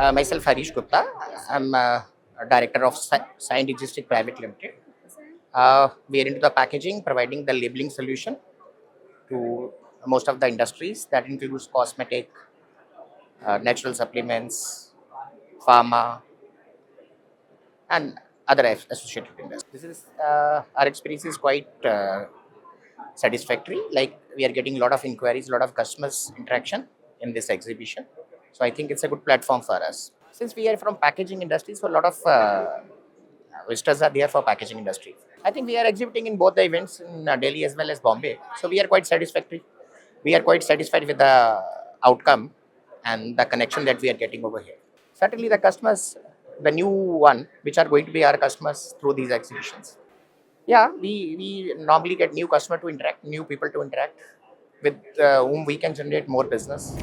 Myself, Harish Gupta. I'm a director of Digistik Private Limited. We are into the packaging, providing the labeling solution to most of the industries. That includes cosmetic, natural supplements, pharma, and other associated industries. This is our experience is quite satisfactory. Like we are getting a lot of inquiries, a lot of customers interaction in this exhibition. So I think it's a good platform for us. Since we are from packaging industry, so a lot of visitors are there for packaging industry. I think we are exhibiting in both the events in Delhi as well as Bombay. So we are quite satisfactory. We are quite satisfied with the outcome and the connection that we are getting over here. Certainly the customers, the new one, which are going to be our customers through these exhibitions. Yeah, we normally get new customer to interact, new people to interact with whom we can generate more business.